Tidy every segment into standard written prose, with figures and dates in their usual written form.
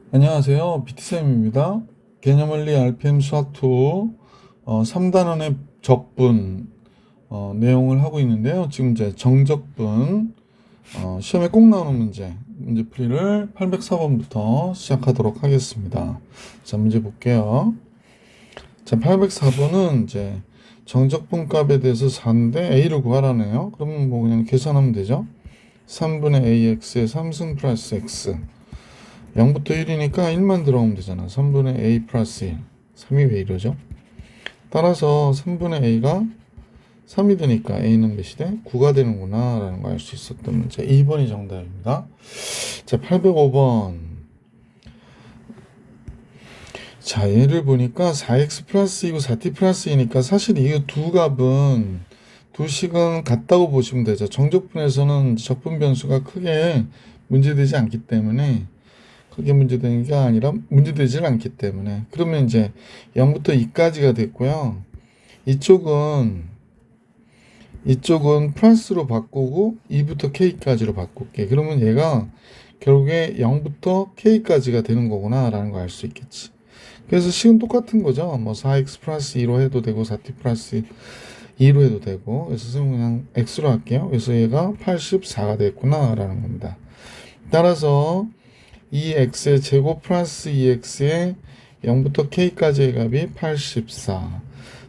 안녕하세요. BT쌤입니다. 개념원리 RPM 수학2 3단원의 적분 내용을 하고 있는데요. 지금 이제 정적분 시험에 꼭 나오는 문제풀이를 804번부터 시작하도록 하겠습니다. 자, 문제 볼게요. 자, 804번은 이제 정적분 값에 대해서 4인데 A를 구하라네요. 그러면 뭐 그냥 계산하면 되죠. 3분의 AX의 3승 플러스 X 0부터 1이니까 1만 들어오면 되잖아. 3분의 A 플러스 1. 3이 왜 이러죠? 따라서 3분의 A가 3이 되니까 A는 몇이 돼? 9가 되는구나 라는 걸 알 수 있었던 문제. 2번이 정답입니다. 자, 805번. 자, 얘를 보니까 4x 플러스 2고 4t 플러스 2니까 사실 이 두 값은 두 식은 같다고 보시면 되죠. 정적분에서는 적분 변수가 크게 문제되지 않기 때문에 그게 문제되는 게 아니라 문제되질 않기 때문에 그러면 이제 0부터 2까지가 됐고요. 이쪽은 플러스로 바꾸고 2부터 k까지로 바꿀게. 그러면 얘가 결국에 0부터 k까지가 되는 거구나 라는 걸 알 수 있겠지. 그래서 식은 똑같은 거죠. 뭐 4x 플러스 2로 해도 되고 4t 플러스 2로 해도 되고. 그래서 그냥 x로 할게요. 그래서 얘가 84가 됐구나 라는 겁니다. 따라서 2x의 제곱 플러스 2x의 0부터 k까지의 값이 84.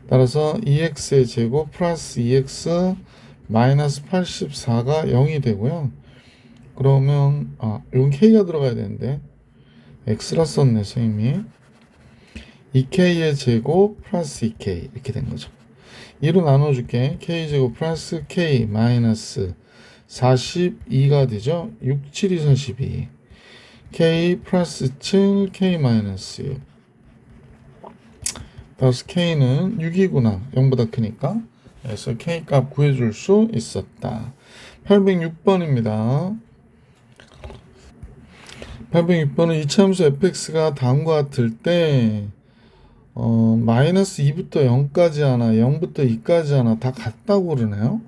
따라서 2x의 제곱 플러스 2x 마이너스 84가 0이 되고요. 그러면 이건 k가 들어가야 되는데 x라 썼네 선생님이. 2k의 제곱 플러스 2k 이렇게 된 거죠. 2로 나눠줄게. k제곱 플러스 k 마이너스 42가 되죠. 6, 7이 42. k 플러스 7, k 마이너스 6. 따라서 k는 6이구나. 0보다 크니까. 그래서 k 값 구해줄 수 있었다. 806번입니다. 806번은 이차함수 fx가 다음과 같을 때 마이너스 2부터 0까지 하나, 0부터 2까지 하나 다 같다고 그러네요.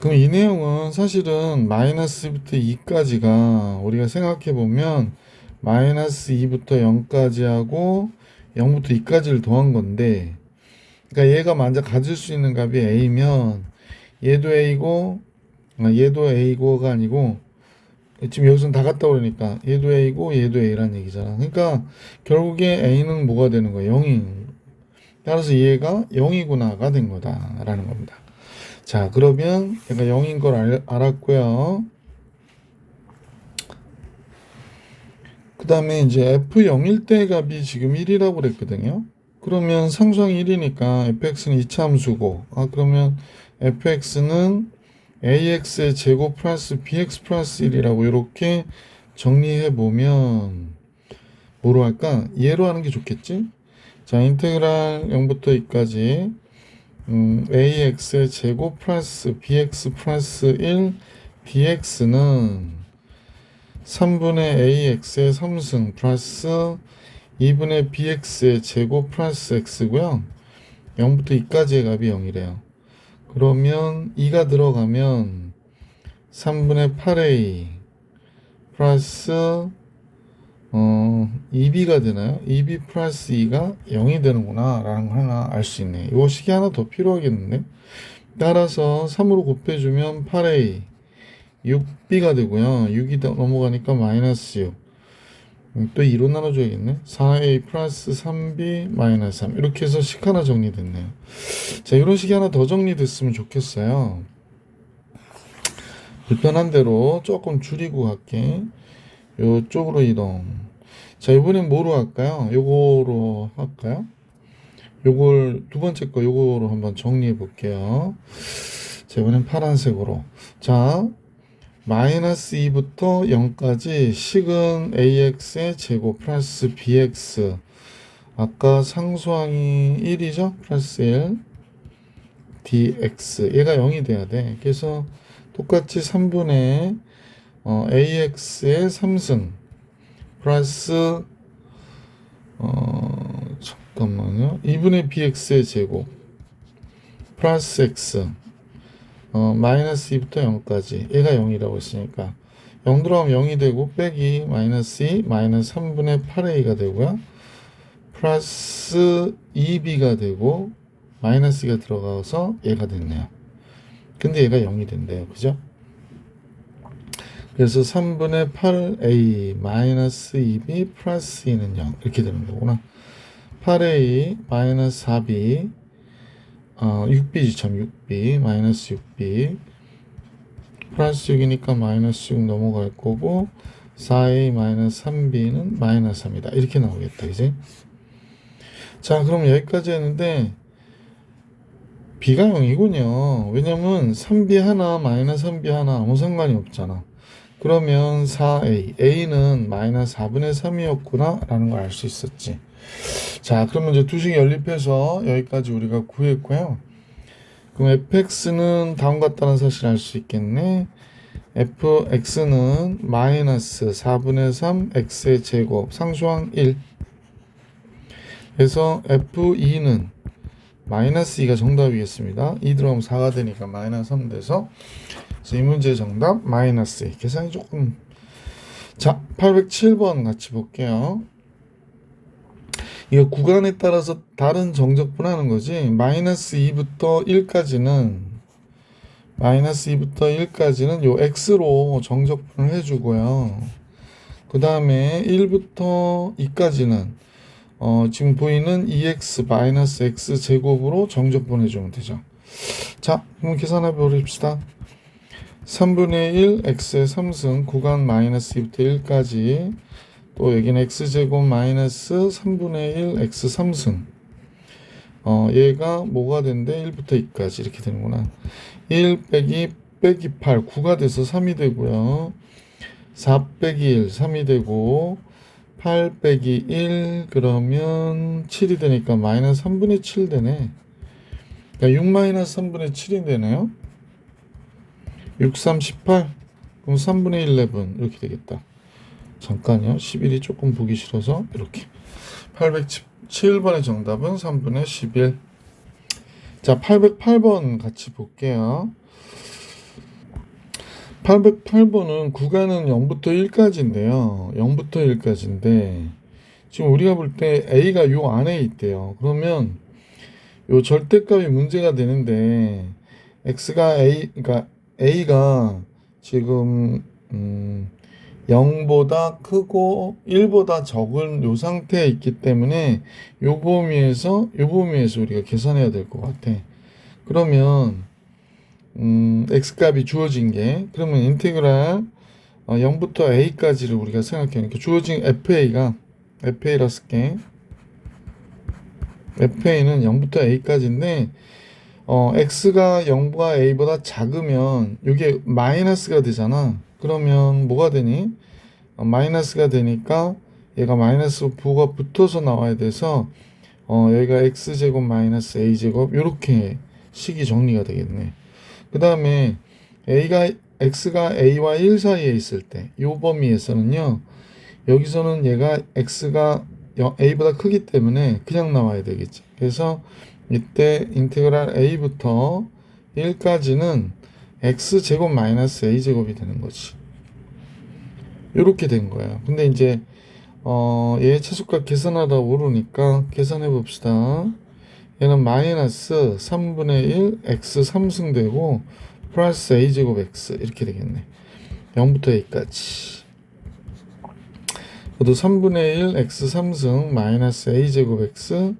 그럼 이 내용은 사실은 마이너스 2부터 2까지가 우리가 생각해보면 마이너스 2부터 0까지 하고 0부터 2까지를 더한 건데, 그러니까 얘가 만약 가질 수 있는 값이 A면 얘도 A고 얘도 A고가 아니고 지금 여기서는 다 같다고 그러니까 얘도 A고 얘도 A란 얘기잖아. 그러니까 결국에 A는 뭐가 되는 거야? 0이. 따라서 얘가 0이구나가 된 거다라는 겁니다. 자, 그러면 얘가 0인 걸 알았고요. 그 다음에 이제 f0일 때 값이 지금 1이라고 그랬거든요. 그러면 상수항이 1이니까 fx는 이차함수고, 그러면 fx는 ax의 제곱 플러스 bx 플러스 1이라고 이렇게 정리해 보면 뭐로 할까? 얘로 하는 게 좋겠지? 자, 인테그랄 0부터 2까지 ax의 제곱 플러스 bx 플러스 1 dx는 3분의 ax의 3승 플러스 2분의 bx의 제곱 플러스 x고요. 0부터 2까지의 값이 0이래요. 그러면 2가 들어가면 3분의 8a 플러스 2b가 되나요? 2b 플러스 2가 0이 되는구나 라는 걸 하나 알 수 있네. 이거 식이 하나 더 필요하겠는데. 따라서 3으로 곱해주면 8a 6b가 되고요. 6이 넘어가니까 마이너스 6. 또 2로 나눠줘야겠네. 4a 플러스 3b 마이너스 3. 이렇게 해서 식 하나 정리됐네요. 자, 이런 식이 하나 더 정리됐으면 좋겠어요. 불편한 대로 조금 줄이고 갈게. 요쪽으로 이동. 자, 이번엔 뭐로 할까요? 요거로 할까요? 요걸 두 번째 거 요거로 한번 정리해 볼게요. 자, 이번엔 파란색으로. 자, 마이너스 2부터 0까지 식은 ax의 제곱 플러스 bx. 아까 상수항이 1이죠? 플러스 1 dx. 얘가 0이 돼야 돼. 그래서 똑같이 3분의 ax의 3승 플러스 잠깐만요. 2분의 bx의 제곱 플러스 x 마이너스 2부터 0까지 얘가 0이라고 했으니까 0 들어가면 0이 되고 빼기 마이너스 2 마이너스 3분의 8a가 되고요. 플러스 2b가 되고 마이너스 2가 들어가서 얘가 됐네요. 근데 얘가 0이 된대요. 그죠? 그래서 3분의 8a 마이너스 2b 플러스 2는 0 이렇게 되는 거구나. 8a 마이너스 4b 6b지 참 6b 마이너스 6b 플러스 6이니까 마이너스 6 넘어갈 거고 4a 마이너스 3b는 마이너스 3이다. 이렇게 나오겠다. 이제 자 그럼 여기까지 했는데 b가 0이군요. 왜냐면 3b 하나 마이너스 3b 하나 아무 상관이 없잖아. 그러면 4a a는 마이너스 4분의 3이었구나 라는 걸 알 수 있었지. 자 그러면 이제 두 식이 연립해서 여기까지 우리가 구했고요. 그럼 fx는 다음 같다는 사실을 알 수 있겠네. fx는 마이너스 4분의 3 x의 제곱 상수항 1. 그래서 f2는 마이너스 2가 정답이겠습니다. 2 들어가면 4가 되니까 마이너스 3 돼서 그래서 이 문제의 정답 마이너스 2. 계산이 조금 자 807번 같이 볼게요. 이거 구간에 따라서 다른 정적분 하는 거지. 마이너스 2부터 1까지는 요 x로 정적분을 해주고요. 그 다음에 1부터 2까지는 지금 보이는 2x 마이너스 x 제곱으로 정적분 해주면 되죠. 자, 그럼 계산해 보십시다. 3분의 1 x의 3승 구간 마이너스 2부터 1까지 또 여기는 x제곱 마이너스 3분의 1 x 3승 얘가 뭐가 된대? 1부터 2까지 이렇게 되는구나. 1 빼기 8 9가 돼서 3이 되고요. 4 빼기 1 3이 되고 8 빼기 1 그러면 7이 되니까 마이너스 3분의 7 되네. 그러니까 6 마이너스 3분의 7이 되네요. 6 3 18 그럼 3분의 11 이렇게 되겠다. 잠깐요. 11이 조금 보기 싫어서 이렇게 807번의 정답은 3분의 11. 자 808번 같이 볼게요. 808번은 구간은 0부터 1까지인데요. 0부터 1까지인데 지금 우리가 볼 때 A가 요 안에 있대요. 그러면 요 절대값이 문제가 되는데 그러니까 A가 지금 0보다 크고 1보다 적은 요 상태에 있기 때문에 요 범위에서 우리가 계산해야 될 것 같아. 그러면 x값이 주어진 게 그러면 인테그랄 0부터 a까지를 우리가 생각해니까 주어진 FA라 쓸게. FA는 0부터 a까지인데 x가 0보다 a보다 작으면 이게 마이너스가 되잖아. 그러면 뭐가 되니? 마이너스가 되니까 얘가 마이너스 부호가 붙어서 나와야 돼서 여기가 x제곱 마이너스 a제곱 이렇게 식이 정리가 되겠네. 그 다음에 x가 a와 1 사이에 있을 때 이 범위에서는요. 여기서는 얘가 x가 a보다 크기 때문에 그냥 나와야 되겠지. 그래서 이때 인테그랄 a부터 1까지는 x제곱 마이너스 a제곱이 되는 거지. 이렇게 된 거예요. 근데 이제 얘 최소값 계산하다 모르니까 계산해 봅시다. 얘는 마이너스 3분의 1 x 3승 되고 플러스 a제곱 x 이렇게 되겠네. 0부터 a까지. 그것도 3분의 1 x 3승 마이너스 a제곱 x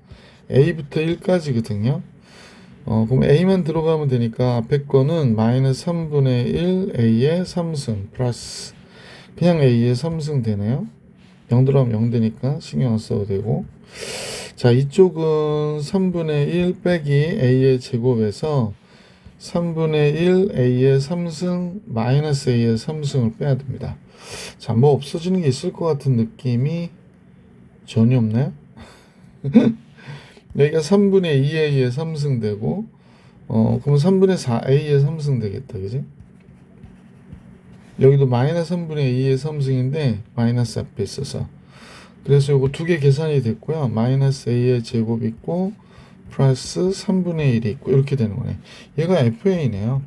a부터 1까지거든요. 그럼 a만 들어가면 되니까 앞에 거는 마이너스 3분의 1 a의 3승 플러스 그냥 a의 3승 되네요. 0 들어가면 0 되니까 신경 안 써도 되고. 자, 이쪽은 3분의 1 빼기 a의 제곱에서 3분의 1 a의 3승 마이너스 a의 3승을 빼야 됩니다. 자, 뭐 없어지는 게 있을 것 같은 느낌이 전혀 없나요? 여기가 3분의 2a의 3승 되고 그럼 3분의 4a의 3승 되겠다. 그지? 여기도 마이너스 3분의 2의 3승인데 마이너스 앞에 있어서 그래서 요거 두 개 계산이 됐고요. 마이너스 a의 제곱 있고 플러스 3분의 1이 있고 이렇게 되는 거네. 얘가 FA네요.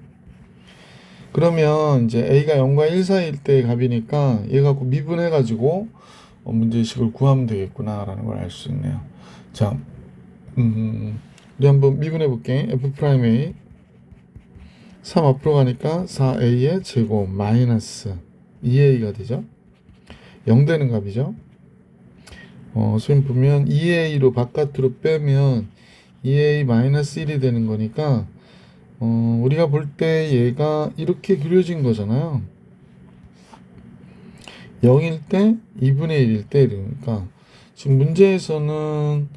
그러면 이제 a가 0과 1 사이일 때 값이니까 얘 갖고 미분해가지고 문제식을 구하면 되겠구나라는 걸 알 수 있네요. 자, 우리 한번 미분해 볼게. f'A 3 앞으로 가니까 4a의 제곱 마이너스 2a가 되죠. 0 되는 값이죠. 선생님 보면 2a로 바깥으로 빼면 2a 마이너스 1이 되는 거니까 우리가 볼 때 얘가 이렇게 그려진 거잖아요. 0일 때 2분의 1일 때 이러니까 지금 문제에서는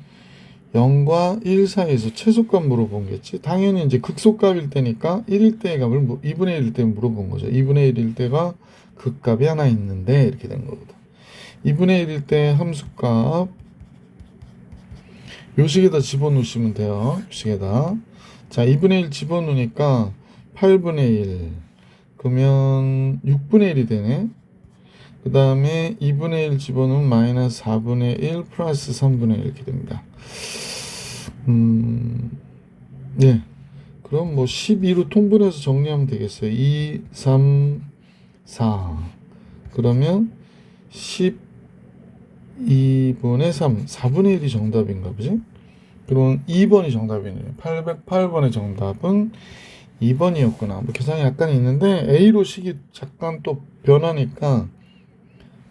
0과 1 사이에서 최소값 물어본겠지. 당연히 이제 극소값일 때니까 1일 때의 값을 2분의 1일 때 물어본 거죠. 2분의 1일 때가 극값이 하나 있는데 이렇게 된 거거든. 2분의 1일 때 함수값 요식에다 집어넣으시면 돼요. 요식에다. 자, 2분의 1 집어넣으니까 8분의 1 그러면 6분의 1이 되네. 그 다음에 2분의 1 집어넣으면 마이너스 4분의 1 플러스 3분의 1 이렇게 됩니다. 네. 그럼 뭐 12로 통분해서 정리하면 되겠어요. 2, 3, 4. 그러면 12분의 3, 4분의 1이 정답인가 보지? 그럼 2번이 정답이네요. 808번의 정답은 2번이었구나. 뭐 계산이 약간 있는데 A로 식이 잠깐 또 변하니까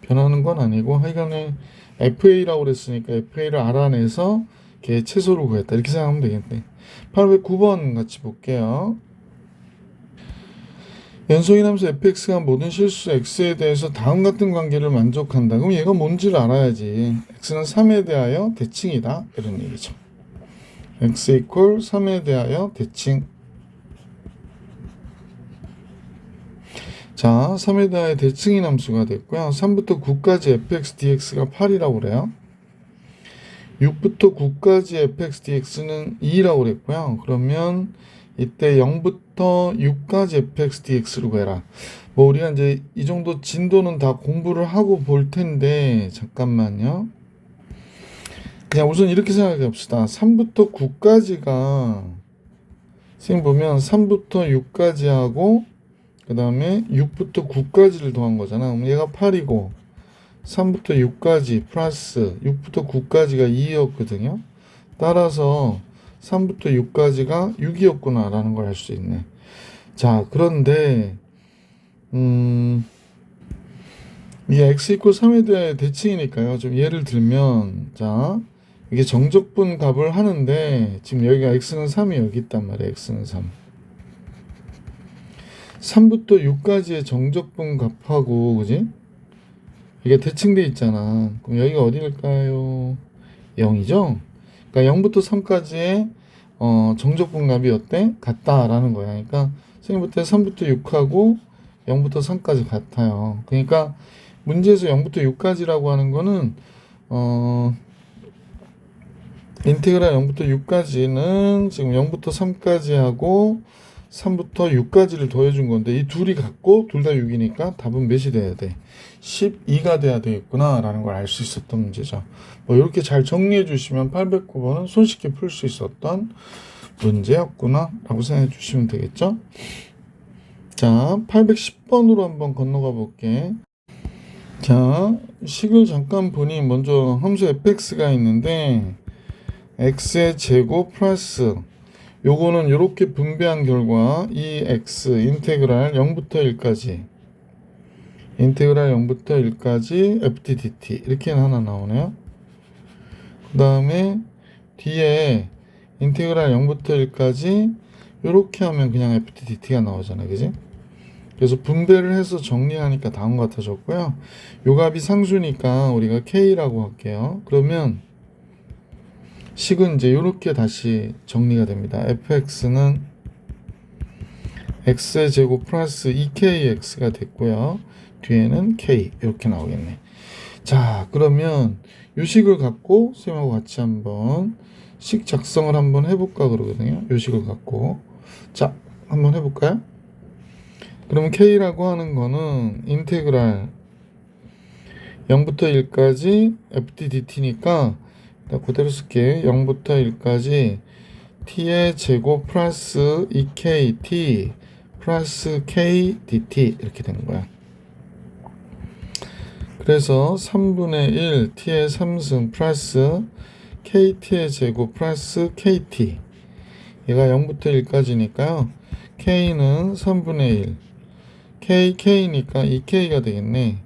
변하는 건 아니고 하여간에 FA라고 그랬으니까 FA를 알아내서 걔 최소로 구했다. 이렇게 생각하면 되겠네. 809번 같이 볼게요. 연속인 함수 fx가 모든 실수 x에 대해서 다음 같은 관계를 만족한다. 그럼 얘가 뭔지를 알아야지. x는 3에 대하여 대칭이다. 이런 얘기죠. x 이퀄 3에 대하여 대칭. 자, 3에 대하여 대칭인 함수가 됐고요. 3부터 9까지 fx dx가 8이라고 그래요. 6부터 9까지 fx dx는 2라고 그랬고요. 그러면 이때 0부터 6까지 fx dx로 해라. 뭐 우리가 이제 이 정도 진도는 다 공부를 하고 볼 텐데 잠깐만요. 그냥 우선 이렇게 생각해 봅시다. 3부터 9까지가 선생님 보면 3부터 6까지 하고 그 다음에 6부터 9까지를 더한 거잖아. 그럼 얘가 8이고 3부터 6까지 플러스 6부터 9까지가 2였거든요. 따라서 3부터 6까지가 6이었구나 라는 걸 알 수 있네. 자, 그런데 이 x 이퀄 3에 대해 대칭이니까요. 좀 예를 들면 자, 이게 정적분 값을 하는데 지금 여기가 x는 3이 여기 있단 말이에요. x는 3. 3부터 6까지의 정적분 값하고 그지? 이게 대칭돼 있잖아. 그럼 여기가 어디일까요? 0이죠? 그러니까 0부터 3까지의 정적분 값이 어때? 같다라는 거야. 그러니까 선생님부터 3부터 6하고 0부터 3까지 같아요. 그러니까 문제에서 0부터 6까지라고 하는 거는 인테그랄 0부터 6까지는 지금 0부터 3까지 하고 3부터 6까지를 더해준 건데 이 둘이 같고 둘 다 6이니까 답은 몇이 돼야 돼? 12가 돼야 되겠구나 라는 걸 알 수 있었던 문제죠. 뭐 이렇게 잘 정리해 주시면 809번은 손쉽게 풀 수 있었던 문제였구나 라고 생각해 주시면 되겠죠. 자, 810번으로 한번 건너가 볼게. 자, 식을 잠깐 보니 먼저 함수 fx가 있는데 x의 제곱 플러스 요거는 이렇게 분배한 결과 이 x 인테그랄 0부터 1까지 인테그랄 0부터 1까지 ft dt 이렇게 하나 나오네요. 그 다음에 뒤에 인테그랄 0부터 1까지 이렇게 하면 그냥 ft dt가 나오잖아요. 그지? 그래서 분배를 해서 정리하니까 다음 같아졌고요. 요 값이 상수니까 우리가 k라고 할게요. 그러면 식은 이제 이렇게 다시 정리가 됩니다. fx는 x의 제곱 플러스 2kx가 됐고요. 뒤에는 k 이렇게 나오겠네. 자, 그러면 요 식을 갖고 선생님하고 같이 한번 식 작성을 한번 해볼까 그러거든요. 요 식을 갖고 자, 한번 해볼까요? 그러면 k라고 하는 거는 인테그랄 0부터 1까지 ft dt니까 그대로 쓸게. 0부터 1까지 t의 제곱 플러스 2kt 플러스 k dt 이렇게 되는 거야. 그래서 3분의 1 t의 3승 플러스 kt의 제곱 플러스 kt, 얘가 0부터 1까지니까요. k는 3분의 1, k니까 2k가 되겠네.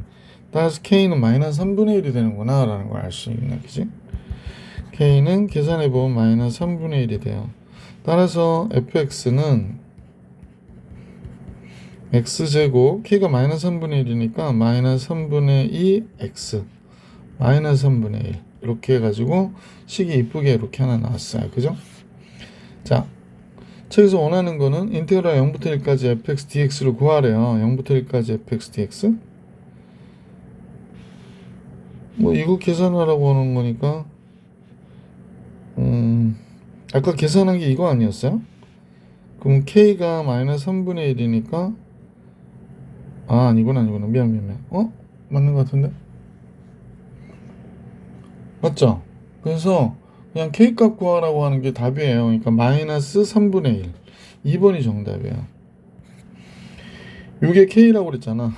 따라서 k는 마이너스 3분의 1이 되는구나 라는 걸 알 수 있네, 그지? k는 계산해보면 마이너스 3분의 1이 돼요. 따라서 fx는 x제곱, k가 마이너스 3분의 1이니까 마이너스 3분의 2 x 마이너스 3분의 1 이렇게 해가지고 식이 이쁘게 이렇게 하나 나왔어요. 그죠? 자, 책에서 원하는 거는 인테그랄 0부터 1까지 fx dx를 구하래요. 0부터 1까지 fx dx. 뭐 이거 계산하라고 하는 거니까 아까 계산한 게 이거 아니었어요? 그럼 k가 마이너스 3분의 1이니까 아니구나. 미안. 맞는 것 같은데? 맞죠? 그래서 그냥 k값 구하라고 하는 게 답이에요. 그러니까 마이너스 3분의 1. 2번이 정답이에요. 이게 k라고 그랬잖아.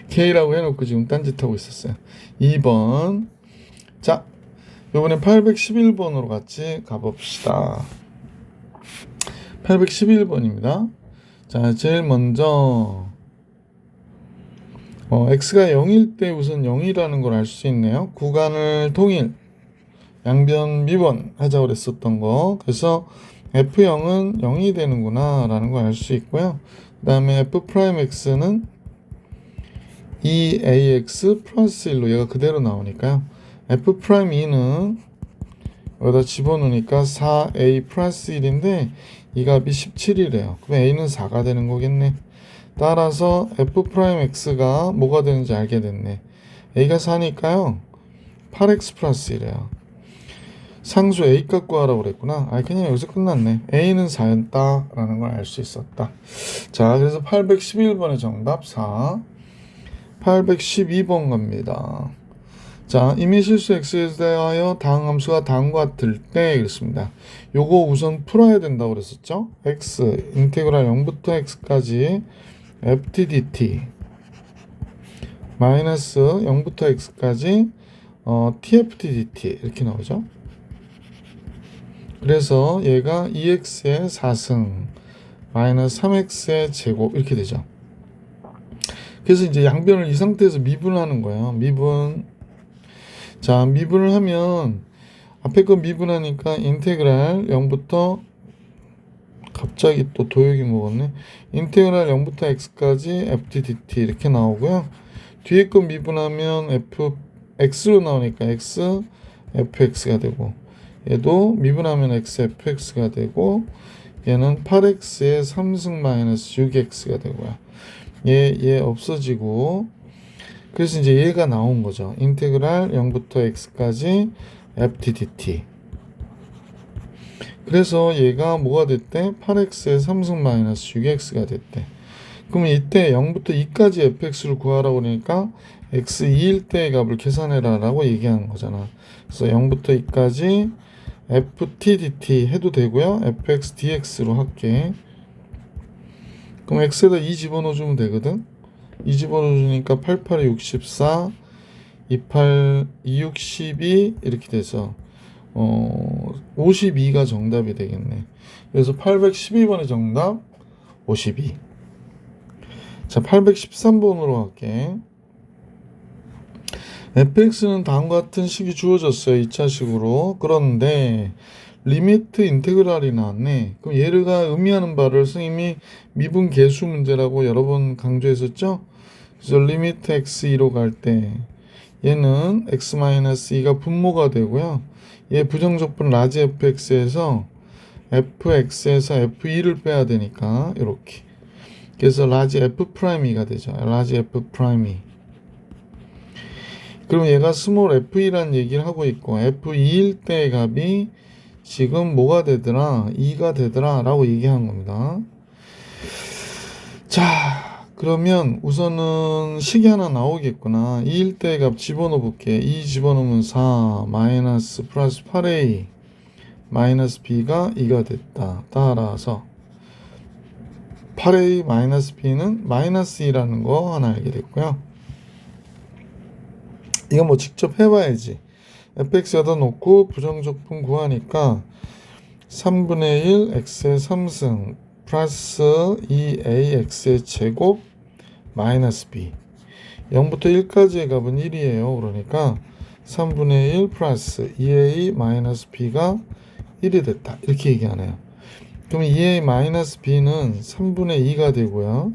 k라고 해놓고 지금 딴짓하고 있었어요. 2번. 자, 이번엔 811번으로 같이 가봅시다. 811번입니다. 자, 제일 먼저 x가 0일 때 우선 0이라는 걸 알 수 있네요. 구간을 통일, 양변 미분 하자고 그랬었던 거. 그래서 f0은 0이 되는구나 라는 걸 알 수 있고요. 그 다음에 f'x는 2ax 플러스 1로 얘가 그대로 나오니까요. f'2는 여기다 집어넣으니까 4a 플러스 1인데 이 값이 17이래요. 그럼 a는 4가 되는 거겠네. 따라서 f'x가 뭐가 되는지 알게 됐네. a가 4니까요 8x 플러스 1이에요. 상수 a 값 구하라고 그랬구나. 그냥 여기서 끝났네. a는 4였다 라는 걸 알 수 있었다. 자, 그래서 811번의 정답 4. 812번 갑니다. 자, 임의 실수 x에 대하여 다음 함수가 다음과 같을 때 그랬습니다. 요거 우선 풀어야 된다고 그랬었죠. x 인테그랄 0부터 x까지 ftdt 마이너스 0부터 x까지 tftdt 이렇게 나오죠. 그래서 얘가 2x의 4승 마이너스 3x의 제곱 이렇게 되죠. 그래서 이제 양변을 이 상태에서 미분하는 거예요. 미분. 자, 미분을 하면 앞에 거 미분하니까 인테그랄 0부터 갑자기 또 도역이 먹었네. 인테그랄 0부터 x까지 ftdt 이렇게 나오고요. 뒤에 거 미분하면 fx로 나오니까 x fx가 되고, 얘도 미분하면 x fx가 되고, 얘는 8x의 3승 마이너스 6x가 되고요. 얘 없어지고, 그래서 이제 얘가 나온 거죠. 인테그랄 0부터 x까지 ftdt. 그래서 얘가 뭐가 됐대? 8x의 3승 마이너스 6x가 됐대. 그러면 이때 0부터 2까지 fx를 구하라고 그러니까 x 2일 때의 값을 계산해라 라고 얘기하는 거잖아. 그래서 0부터 2까지 ftdt 해도 되고요. fx dx로 할게. 그럼 x에다 2 집어넣어주면 되거든. 2 집어넣어주니까 8, 8에 64, 28, 2, 6, 12 이렇게 돼서 52가 정답이 되겠네. 그래서 812번의 정답 52. 자, 813번으로 갈게. fx는 다음과 같은 식이 주어졌어요. 2차식으로. 그런데 리미트 인테그랄이 나왔네. 그럼 얘가 의미하는 바를 선생님이 미분 계수 문제라고 여러 번 강조했었죠. 그래서 리미트 x2로 갈 때 얘는 x-2가 분모가 되고요. 얘 부정적분 라지 fx에서 fx에서 f2를 빼야 되니까 이렇게. 그래서 라지 f'2가 되죠. 라지 f'2. 그럼 얘가 스몰 f2라는 얘기를 하고 있고 f2일 때의 값이 지금 뭐가 되더라? 2가 되더라 라고 얘기하는 겁니다. 자, 그러면 우선은 식이 하나 나오겠구나. 2일 때의 값 집어넣어 볼게. 2 집어넣으면 4 마이너스 플러스 8a 마이너스 b가 2가 됐다. 따라서 8a 마이너스 b는 마이너스 2라는 거 하나 알게 됐고요. 이거 뭐 직접 해봐야지. fx 여다 놓고 부정적분 구하니까 3분의 1 x의 3승 플러스 2ax의 제곱 마이너스 b 0부터 1까지의 값은 1이에요. 그러니까 3분의 1 플러스 2a 마이너스 b가 1이 됐다. 이렇게 얘기하네요. 그럼 2a 마이너스 b는 3분의 2가 되고요.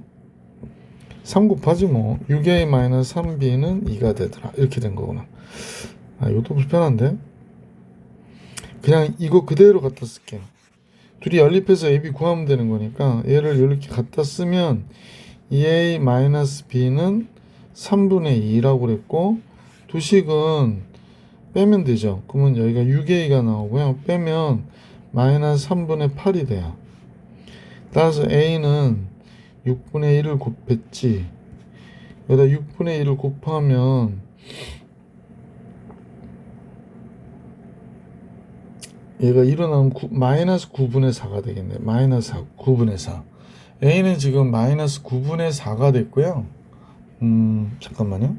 3 곱하지 뭐 6a 마이너스 3b는 2가 되더라. 이렇게 된 거구나. 아, 이것도 불편한데? 그냥 이거 그대로 갖다 쓸게요. 둘이 연립해서 AB 구하면 되는 거니까 얘를 이렇게 갖다 쓰면 2a 마이너스 b는 3분의 2라고 그랬고 두식은 빼면 되죠. 그러면 여기가 6a가 나오고요. 빼면 마이너스 3분의 8이 돼요. 따라서 a는 6분의 1을 곱했지. 여기다 6분의 1을 곱하면 얘가 일어나면 마이너스 9분의 4가 되겠네. 마이너스 9분의 4. a는 지금 마이너스 9분의 4가 됐고요. 잠깐만요.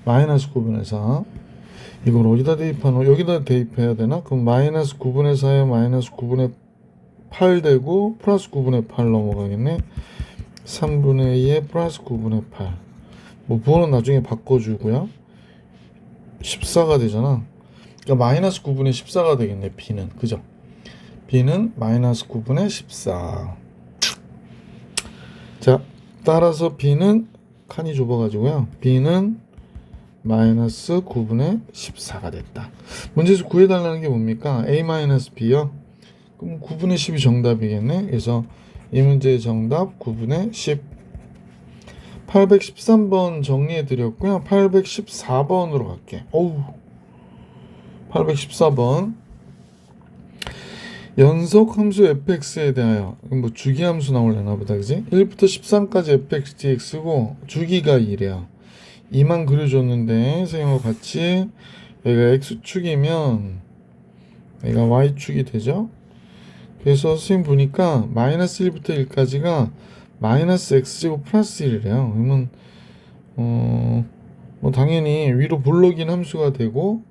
마이너스 9분의 4. 이걸 어디다 대입하노? 여기다 대입해야 되나? 그럼 마이너스 9분의 4에 마이너스 9분의 8 되고 플러스 9분의 8 넘어가겠네. 3분의 2에 플러스 9분의 8. 뭐 부호는 나중에 바꿔주고요. 14가 되잖아. 그러니까 마이너스 9분의 14가 되겠네. b는. 그죠? b는 마이너스 9분의 14. 자, 따라서 b는 칸이 좁아가지고요. b는 마이너스 9분의 14가 됐다. 문제에서 구해달라는 게 뭡니까? a 마이너스 b요. 그럼 9분의 10이 정답이겠네. 그래서 이 문제의 정답 9분의 10. 813번 정리해 드렸고요. 814번으로 갈게. 814번. 연속 함수 fx에 대하여, 뭐 주기함수 나오려나 보다, 그지? 1부터 13까지 fx dx고 주기가 2래요. 2만 그려줬는데 선생님과 같이 여기가 x축이면 여기가 y축이 되죠. 그래서 선생님 보니까 마이너스 1부터 1까지가 마이너스 x제곱 플러스 1이래요. 그러면 뭐 당연히 위로 볼록인 함수가 되고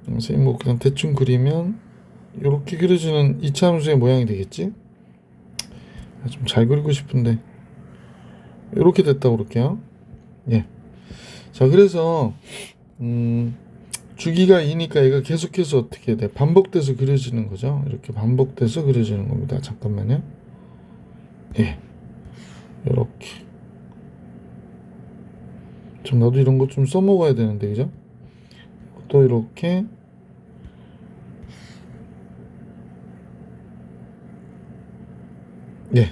선생님 뭐 그냥 대충 그리면 이렇게 그려지는 2차 함수의 모양이 되겠지? 좀 잘 그리고 싶은데 이렇게 됐다고 그럴게요. 예. 자, 그래서 주기가 2니까 얘가 계속해서 어떻게 돼? 반복돼서 그려지는 거죠. 이렇게 반복돼서 그려지는 겁니다. 잠깐만요. 예. 이렇게. 좀 나도 이런 거 좀 써먹어야 되는데, 그죠? 또 이렇게. 예.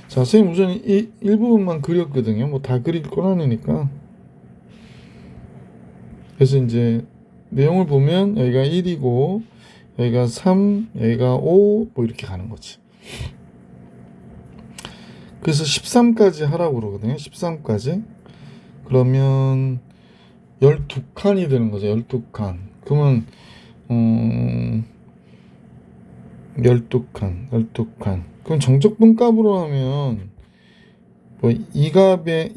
자, 선생님 우선 이 일부분만 그렸거든요. 뭐 다 그릴 건 아니니까. 그래서 이제 내용을 보면 여기가 1이고 여기가 3, 여기가 5, 뭐 이렇게 가는 거지. 그래서 13까지 하라고 그러거든요. 13까지. 그러면 12칸이 되는 거죠. 12칸. 그러면 12칸. 그럼 정적분 값으로 하면 뭐 이 값이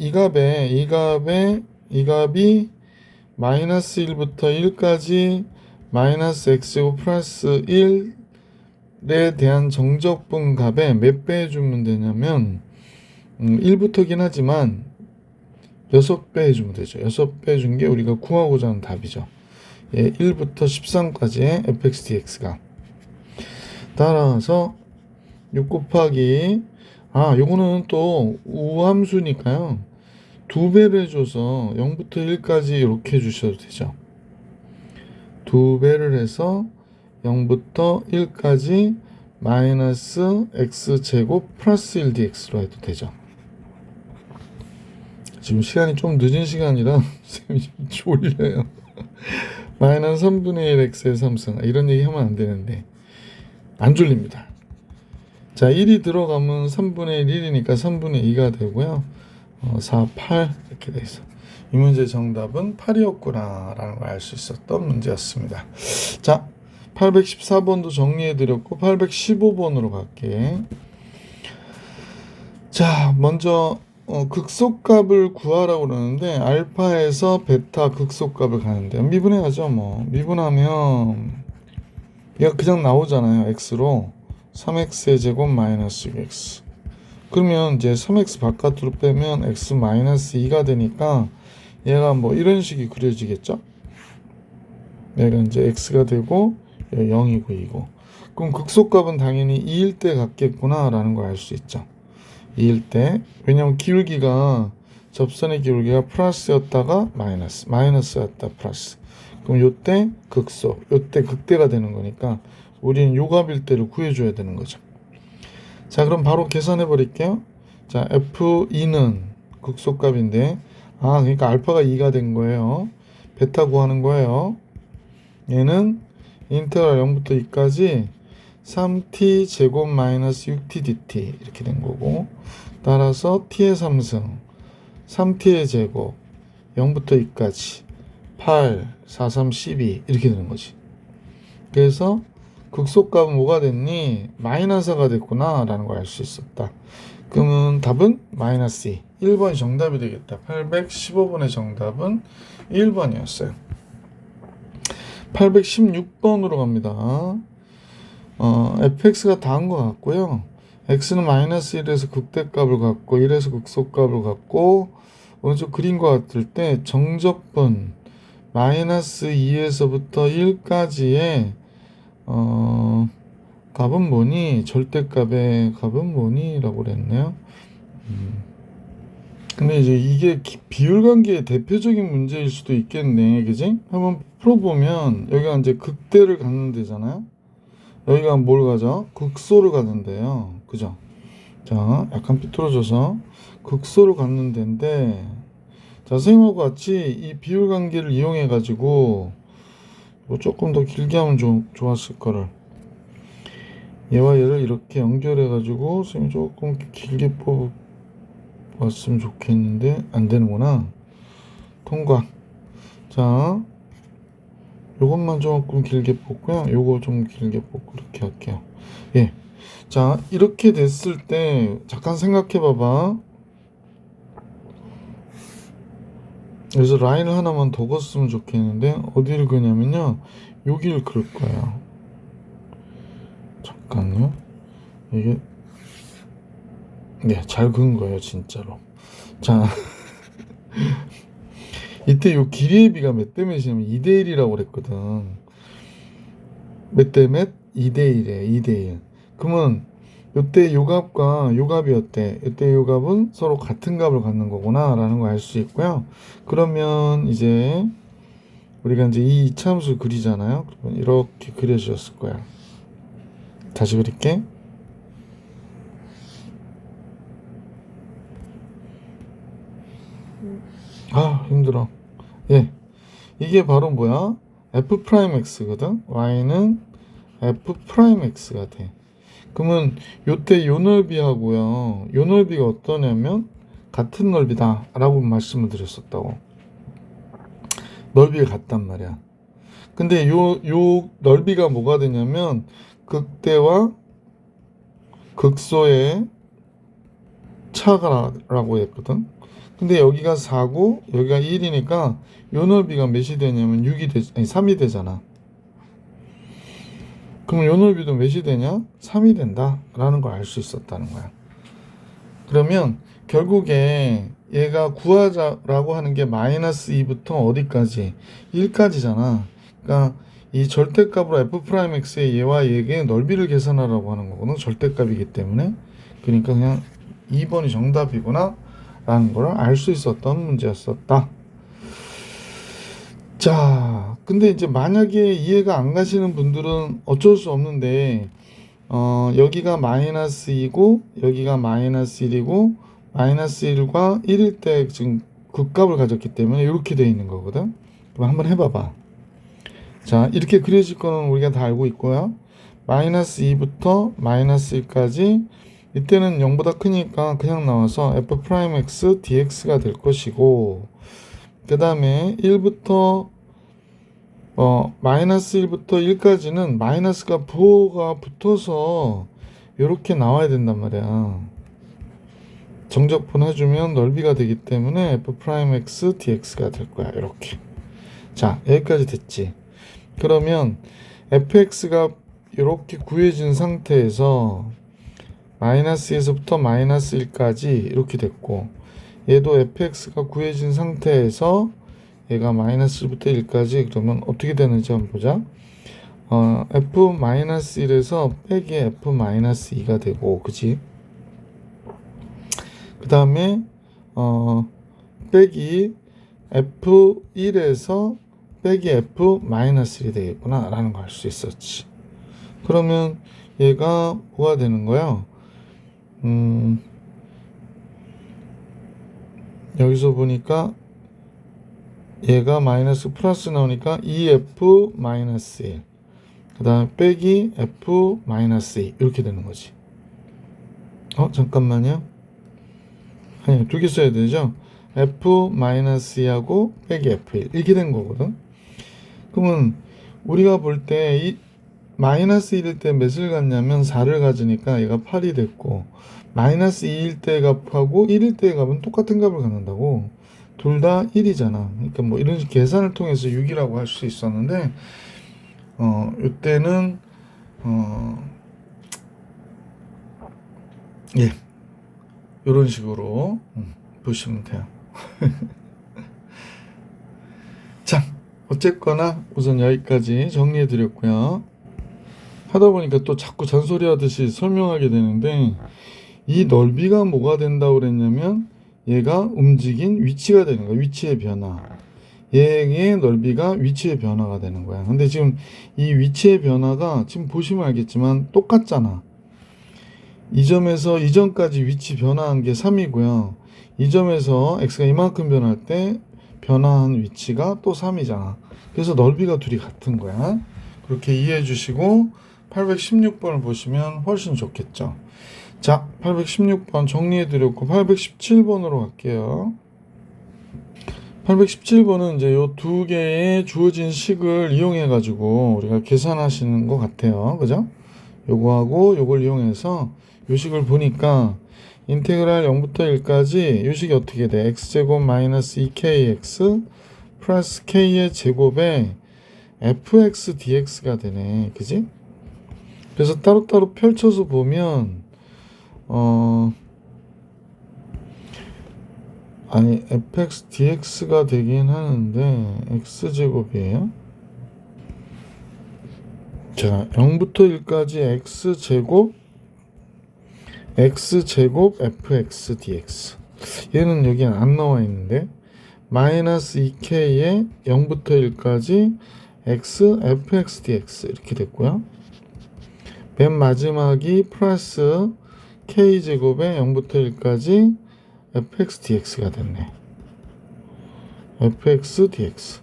마이너스 1부터 1까지 마이너스 x제곱 플러스 1에 대한 정적분 값에 몇 배 해주면 되냐면 1부터긴 하지만 6배 해주면 되죠. 6배 해준 게 우리가 구하고자 하는 답이죠. 예, 1부터 13까지의 fx dx가. 따라서 6 곱하기 요거는 또 우함수니까요. 2배를 해줘서 0부터 1까지 이렇게 해주셔도 되죠. 2배를 해서 0부터 1까지 마이너스 x제곱 플러스 1dx로 해도 되죠. 지금 시간이 좀 늦은 시간이라 쌤이 좀 졸려요. 마이너스 3분의 1 x의 3승. 이런 얘기 하면 안 되는데 안 졸립니다. 자, 1이 들어가면 3분의 1이니까 3분의 2가 되고요. 4, 8 이렇게 돼 있어. 이 문제의 정답은 8이었구나 라는 걸 알 수 있었던 문제였습니다. 자, 814번도 정리해 드렸고 815번으로 갈게. 자, 먼저 극소값을 구하라고 그러는데 알파에서 베타 극소값을 가는데 미분해야죠. 뭐 미분하면 얘가 그냥 나오잖아요. x로 3x의 제곱 마이너스 6x. 그러면 이제 3x 바깥으로 빼면 x 마이너스 2가 되니까 얘가 뭐 이런 식이 그려지겠죠. 얘가 이제 x가 되고 0이고 2고. 그럼 극소값은 당연히 2일 때 같겠구나 라는 걸 알 수 있죠. 2일 때. 왜냐면 기울기가 접선의 기울기가 플러스였다가 마이너스였다 플러스. 그럼 요때 극소, 요때 극대가 되는 거니까 우리는 요 값일 때를 구해줘야 되는 거죠. 자, 그럼 바로 계산해 버릴게요. 자, F2는 극소값인데, 그러니까 알파가 2가 된 거예요. 베타 구하는 거예요. 얘는 인테그랄 0부터 2까지 3t 제곱 마이너스 6t dt 이렇게 된 거고, 따라서 t의 3승 3t의 제곱 0부터 2까지 8, 4, 3, 12 이렇게 되는 거지. 그래서 극소값은 뭐가 됐니? 마이너스가 됐구나 라는 걸 알 수 있었다. 그러면 답은 마이너스 2. 1번이 정답이 되겠다. 815번의 정답은 1번이었어요. 816번으로 갑니다. fx가 다인 것 같고요. x는 마이너스 1에서 극대값을 갖고 1에서 극소값을 갖고 오른쪽 그린 것 같을 때 정적분 마이너스 2에서부터 1까지의 값은 뭐니? 절대값의 값은 뭐니? 라고 그랬네요. 근데 이제 이게 비율 관계의 대표적인 문제일 수도 있겠네. 그지? 한번 풀어보면 여기가 이제 극대를 갖는 데잖아요. 여기가 뭘 가져? 극소를 갖는데요. 그죠? 자, 약간 삐뚤어져서 극소를 갖는 데인데, 자, 선생님하고 같이 이 비율 관계를 이용해 가지고 뭐 조금 더 길게 하면 좋았을 거를, 얘와 얘를 이렇게 연결해 가지고 선생님 조금 길게 뽑았으면 좋겠는데 안 되는구나. 통과. 자, 요것만 조금 길게 뽑고요. 요거 좀 길게 뽑고 이렇게 할게요. 예. 자, 이렇게 됐을 때 잠깐 생각해 봐봐. 그래서 라인을 하나만 더 걷으면 좋겠는데 어디를 그냐면요, 여기를 그을 거예요. 잠깐요. 이게 잘 그은 거예요, 진짜로. 자, 이때 요 길이의 비가 몇 대 몇이냐면 2대 1이라고 그랬거든. 몇 대 몇? 2대 1이에요. 2대 1. 그러면 요때 요 값과 요 값이 어때? 요때 요 값은 서로 같은 값을 갖는 거구나 라는 걸 알 수 있고요. 그러면 이제 우리가 이제 이 이차함수 그리잖아요. 그러면 이렇게 그려주셨을 거야. 다시 그릴게. 힘들어. 예. 이게 바로 뭐야? f 프라임 x거든. y는 f 프라임 x가 돼. 그러면 요때 요 넓이하고요, 요 넓이가 어떠냐면 같은 넓이다 라고 말씀을 드렸었다고. 넓이가 같단 말이야. 근데 요 넓이가 뭐가 되냐면 극대와 극소의 차가라고 했거든. 근데 여기가 4고 여기가 1이니까 요 넓이가 몇이 되냐면 3이 되잖아. 그럼 요 넓이도 몇이 되냐? 3이 된다 라는 걸 알 수 있었다는 거야. 그러면 결국에 얘가 구하자라고 하는 게 마이너스 2부터 어디까지? 1까지잖아. 그러니까 이 절대값으로 f'x의 얘와 얘의 넓이를 계산하라고 하는 거거든. 절대값이기 때문에. 그러니까 그냥 2번이 정답이구나 라는 걸 알 수 있었던 문제였었다. 자, 근데 이제 만약에 이해가 안 가시는 분들은 어쩔 수 없는데, 여기가 마이너스 2고 여기가 마이너스 1이고 마이너스 1과 1일 때 지금 극값을 가졌기 때문에 이렇게 되어 있는 거거든. 그럼 한번 해봐봐. 자, 이렇게 그려질 거는 우리가 다 알고 있고요. 마이너스 2부터 마이너스 1까지, 이때는 0보다 크니까 그냥 나와서 f'x dx가 될 것이고, 그 다음에 1부터 마이너스 1부터 1까지는 마이너스가 부호가 붙어서 이렇게 나와야 된단 말이야. 정적분 해주면 넓이가 되기 때문에 f'x dx가 될 거야. 이렇게. 자, 여기까지 됐지. 그러면 fx가 이렇게 구해진 상태에서 마이너스에서부터 마이너스 1까지 이렇게 됐고, 얘도 fx가 구해진 상태에서 얘가 마이너스 1부터 1까지 그러면 어떻게 되는지 한번 보자. f-1에서 빼기 f-2가 되고, 그지? 그 다음에 빼기 f1에서 빼기 f-1이 되겠구나 라는 걸 알 수 있었지. 그러면 얘가 뭐가 되는 거야? 여기서 보니까 얘가 마이너스 플러스 나오니까 2f-1, 그 다음에 빼기 f-2 이렇게 되는 거지. 잠깐만요. 아니, 두 개 써야 되죠. f-2하고 빼기 f1 이렇게 된 거거든. 그러면 우리가 볼 때 이 마이너스 1일 때 몇을 갖냐면 4를 가지니까 얘가 8이 됐고, 마이너스 2일 때 값하고 1일 때 값은 똑같은 값을 갖는다고. 둘 다 1이잖아. 그러니까 뭐 이런 식 계산을 통해서 6이라고 할 수 있었는데, 이때는 예, 이런 식으로 보시면 돼요. 자, 어쨌거나 우선 여기까지 정리해 드렸고요. 하다 보니까 또 자꾸 잔소리 하듯이 설명하게 되는데, 이 넓이가 뭐가 된다고 그랬냐면 얘가 움직인 위치가 되는 거야. 위치의 변화. 얘의 넓이가 위치의 변화가 되는 거야. 근데 지금 이 위치의 변화가 지금 보시면 알겠지만 똑같잖아. 이 점에서 이 점까지 위치 변화한 게 3이고요. 이 점에서 x가 이만큼 변할 때 변화한 위치가 또 3이잖아. 그래서 넓이가 둘이 같은 거야. 그렇게 이해해 주시고 816번을 보시면 훨씬 좋겠죠. 자, 816번 정리해 드렸고 817번으로 갈게요. 817번은 이제 요 두 개의 주어진 식을 이용해 가지고 우리가 계산하시는 것 같아요. 그죠? 요거하고 요걸 이용해서 요 식을 보니까 인테그랄 0부터 1까지 요 식이 어떻게 돼? x제곱 마이너스 2kx 플러스 k의 제곱에 fx dx가 되네. 그지? 그래서 따로따로 펼쳐서 보면 아니 fx dx가 되긴 하는데 x제곱이에요. 자, 0부터 1까지 x제곱 fx dx. 얘는 여기 안 나와 있는데 마이너스 2k에 0부터 1까지 x fx dx 이렇게 됐고요. 맨 마지막이 플러스 k제곱에 0부터 1까지 fx dx가 됐네. fx dx.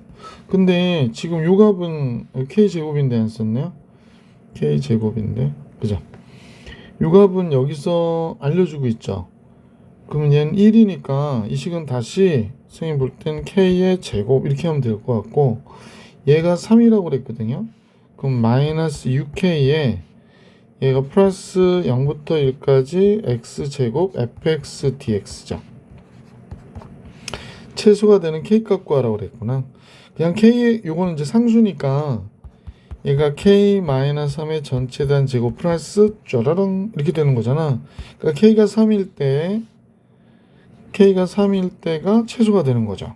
근데 지금 요 값은 k제곱인데 안 썼네요. k제곱인데, 그죠? 요 값은 여기서 알려주고 있죠. 그러면 얘는 1이니까 이 식은 다시 선생님 볼 땐 k의 제곱 이렇게 하면 될 것 같고, 얘가 3이라고 그랬거든요. 그럼 마이너스 6k에 얘가 플러스 0부터 1까지 x제곱 fx dx죠. 최소가 되는 k 값 구하라고 그랬구나. 그냥 k, 요거는 이제 상수니까 얘가 k-3의 전체단 제곱 플러스 쩌라랑 이렇게 되는 거잖아. 그러니까 k가 3일 때가 최소가 되는 거죠.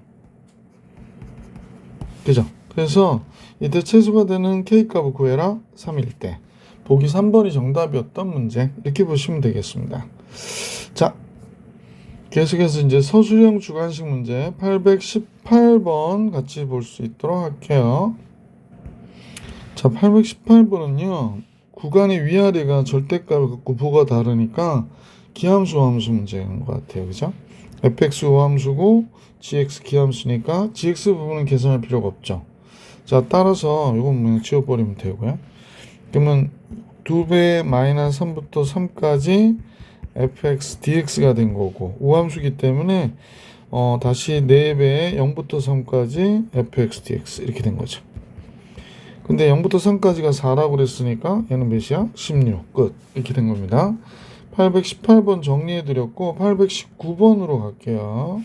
그죠? 그래서 이때 최소가 되는 k 값을 구해라. 3일 때. 보기 3번이 정답이었던 문제. 이렇게 보시면 되겠습니다. 자, 계속해서 이제 서술형 주관식 문제 818번 같이 볼 수 있도록 할게요. 자, 818번은요. 구간의 위아래가 절대값을 갖고 부호가 다르니까 기함수 함수 문제인 것 같아요. 그죠? fx 함수고 gx 기함수니까 gx 부분은 계산할 필요가 없죠. 자, 따라서 이건 그냥 지워버리면 되고요. 그러면 2배 마이너스 3부터 3까지 fx dx가 된 거고, 우함수기 때문에 다시 4배에 0부터 3까지 fx dx 이렇게 된 거죠. 근데 0부터 3까지가 4라고 그랬으니까 얘는 몇이야? 16. 끝. 이렇게 된 겁니다. 818번 정리해드렸고 819번으로 갈게요.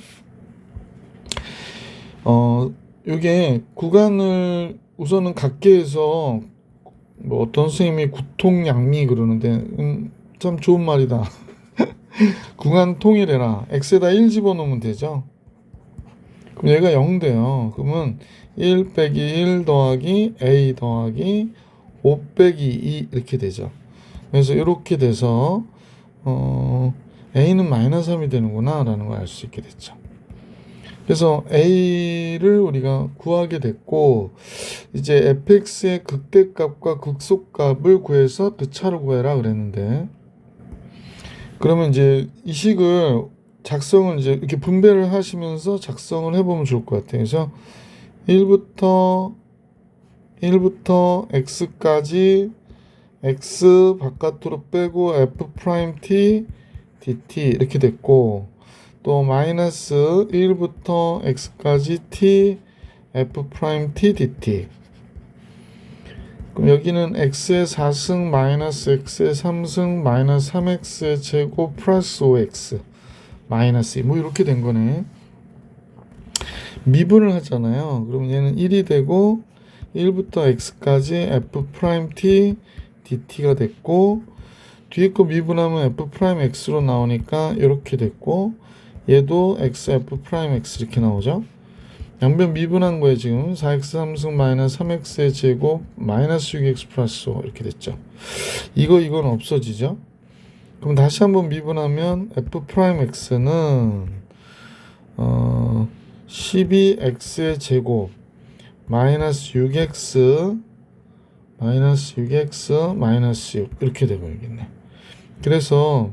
요게 구간을 우선은 갖게 해서 뭐 어떤 선생님이 구통양미 그러는데 참 좋은 말이다. 구간 통일해라. x에다 1 집어넣으면 되죠. 그럼 얘가 0 돼요. 그러면 1 빼기 1 더하기 a 더하기 5 빼기 2 이렇게 되죠. 그래서 이렇게 돼서 a는 마이너스 3이 되는구나 라는 걸 알 수 있게 됐죠. 그래서 a를 우리가 구하게 됐고 이제 fx의 극대값과 극소값을 구해서 그 차를 구해라 그랬는데, 그러면 이제 이 식을 작성을 이제 이렇게 분배를 하시면서 작성을 해보면 좋을 것 같아요. 그래서 1부터 x까지 x 바깥으로 빼고 f'(t) dt 이렇게 됐고, 또 마이너스 1부터 x까지 t f'(t) dt. 그럼 여기는 x의 4승 마이너스 x의 3승 마이너스 3x의 제곱 플러스 5x 마이너스 2 뭐 이렇게 된 거네. 미분을 하잖아요. 그럼 얘는 1이 되고 1부터 x까지 f'(t) dt가 됐고, 뒤에 거 미분하면 f'x로 나오니까 이렇게 됐고, 얘도 x f'x 이렇게 나오죠. 양변 미분한 거에 지금 4x 3승 마이너스 3x의 제곱 마이너스 6x 플러스 5 이렇게 됐죠. 이건 없어지죠. 그럼 다시 한번 미분하면 f'x는 12x의 제곱 마이너스 6x 마이너스 6 이렇게 되버리겠네. 그래서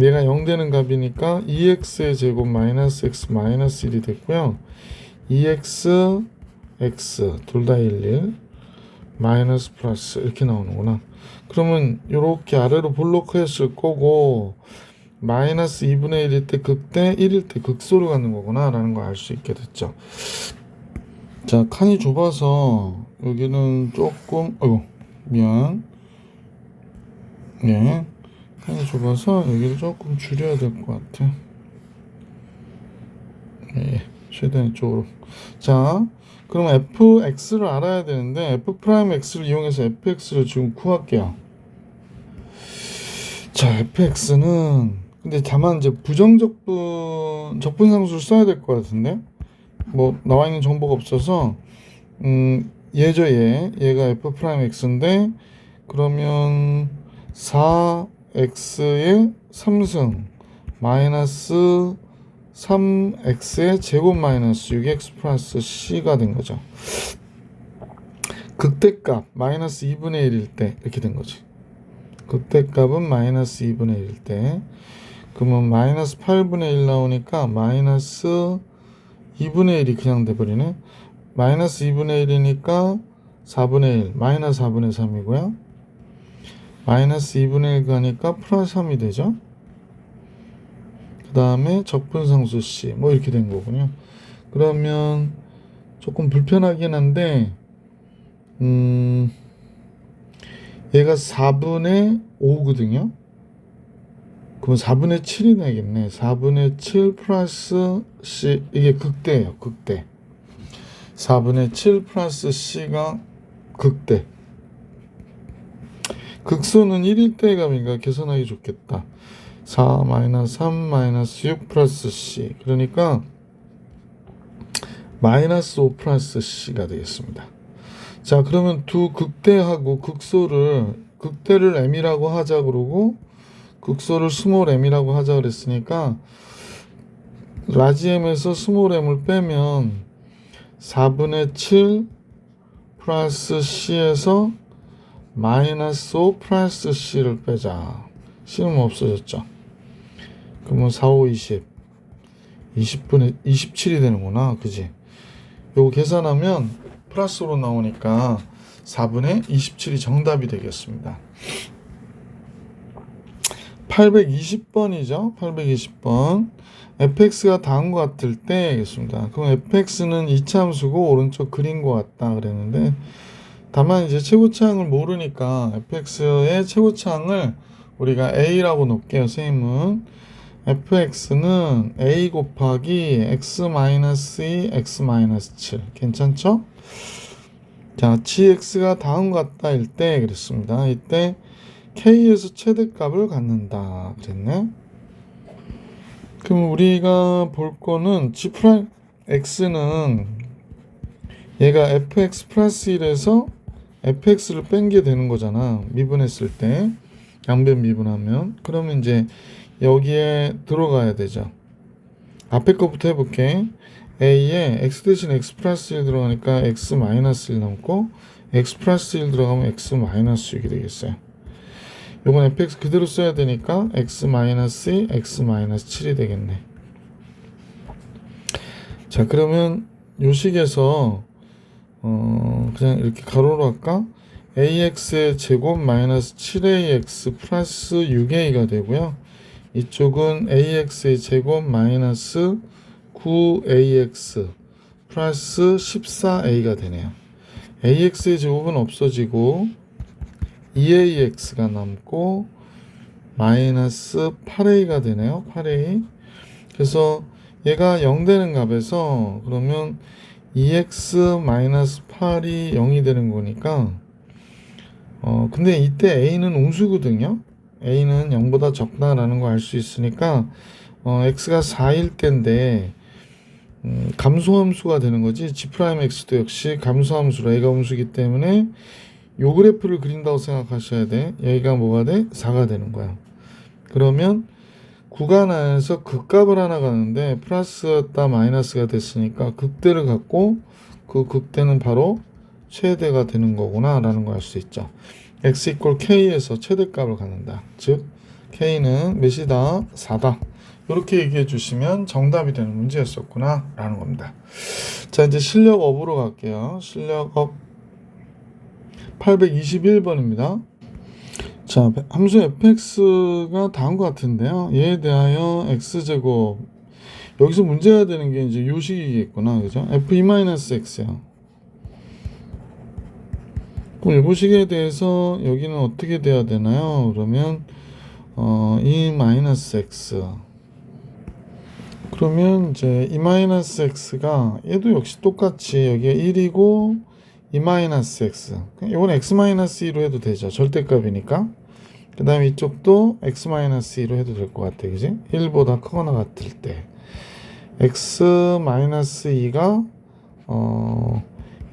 얘가 0 되는 값이니까 2x의 제곱 마이너스 x 마이너스 1이 됐고요. 2x x 둘 다 1 마이너스 플러스 이렇게 나오는구나. 그러면 이렇게 아래로 볼록했을 거고, 마이너스 2분의 1일 때 극대, 1일 때 극소를 갖는 거구나 라는 걸 알 수 있게 됐죠. 자, 칸이 좁아서 여기는 조금 미안. 예, 칸이 좁아서 여기를 조금 줄여야 될 것 같아. 예, 최대한 이쪽으로. 자, 그럼 fx를 알아야 되는데 f'x를 이용해서 fx를 지금 구할게요. 자, fx는 근데 다만 이제 적분상수를 써야 될 것 같은데 뭐 나와 있는 정보가 없어서 얘죠. 얘가 f'x인데 그러면 4x의 3승 마이너스 3x의 제곱 마이너스 6x 플러스 c가 된 거죠. 극대값 마이너스 2분의 1일 때 이렇게 된 거지. 극대값은 마이너스 2분의 1일 때, 그러면 마이너스 8분의 1 나오니까 마이너스 2분의 1이 그냥 돼버리네. 마이너스 2분의 1이니까 4분의 1 마이너스 4분의 3이고요. 마이너스 2분의 1 가니까 플러스 3이 되죠. 그 다음에 적분상수 C 뭐 이렇게 된 거군요. 그러면 조금 불편하긴 한데 얘가 4분의 5거든요. 그럼 4분의 7이 나겠네. 4분의 7 플러스 C, 이게 극대예요. 극대. 4분의 7 플러스 C가 극대. 극소는 1일 때의 값인가 계산하기 좋겠다. 4 마이너스 3 마이너스 6 플러스 C, 그러니까 마이너스 5 플러스 C가 되겠습니다. 자, 그러면 두 극대하고 극대를 m이라고 하자 그러고 극소를 스몰 m이라고 하자 그랬으니까 라지 m에서 스몰 m을 빼면 4분의 7 플러스 C에서 마이너스 5 플러스 C를 빼자. C는 없어졌죠. 그러면 4, 5, 20 20분의 27이 되는구나. 그지? 요거 계산하면 플러스로 나오니까 4분의 27이 정답이 되겠습니다. 820번이죠. 820번. fx가 다음 것 같을 때겠습니다. 그럼 fx는 이차함수고 오른쪽 그린 것 같다 그랬는데, 다만 이제 최고차항을 모르니까 fx의 최고차항을 우리가 a라고 놓을게요. 셈은 fx는 a 곱하기 x-2, x-7 괜찮죠? 자, gx가 다음과 같다 일 때 그랬습니다. 이때 k에서 최대값을 갖는다 그랬네. 그럼 우리가 볼 거는 g 프라임 x는 얘가 fx 플러스 1에서 fx를 뺀 게 되는 거잖아. 미분했을 때 양변 미분하면 그러면 이제 여기에 들어가야 되죠. 앞에 거부터 해볼게. a에 x 대신 x 플러스 1 들어가니까 x 마이너스 1 남고 x 플러스 1 들어가면 x 마이너스 6이 되겠어요. 요건 fx 그대로 써야 되니까 x 마이너스 2, x 마이너스 7이 되겠네. 자, 그러면 요 식에서 그냥 이렇게 가로로 할까? ax의 제곱 마이너스 7ax 플러스 6a가 되고요. 이쪽은 ax의 제곱 마이너스 9ax 플러스 14a가 되네요. ax의 제곱은 없어지고 2ax가 남고 마이너스 8a가 되네요. 8a. 그래서 얘가 0 되는 값에서 그러면 2x 마이너스 8이 0이 되는 거니까 근데 이때 a는 음수거든요. a는 0보다 적다라는 거 알 수 있으니까 x가 4일 때인데 감소함수가 되는 거지. g'x도 역시 감소함수로 a가 음수기 때문에 요 그래프를 그린다고 생각하셔야 돼. 여기가 뭐가 돼? 4가 되는 거야. 그러면 구간 안에서 극값을 하나 가는데 플러스였다 마이너스가 됐으니까 극대를 갖고 그 극대는 바로 최대가 되는 거구나 라는 걸 알 수 있죠. x 이퀄 k에서 최대값을 갖는다. 즉 k는 몇이다? 4다. 이렇게 얘기해 주시면 정답이 되는 문제였었구나 라는 겁니다. 자, 이제 실력업으로 갈게요. 실력업 821번입니다. 자, 함수 fx가 다음과 같은데요. 얘에 대하여 x제곱 여기서 문제가 되는 게 이제 요식이겠구나. 그죠? f2-x야. 그럼 요식에 대해서 여기는 어떻게 돼야 되나요? 그러면 2-x 그러면 이제 2-x가 얘도 역시 똑같이 여기가 1이고 2-x 이건 x-2로 해도 되죠. 절대값이니까. 그 다음에 이쪽도 x-2로 해도 될 것 같아. 그지? 1보다 크거나 같을 때 x-2가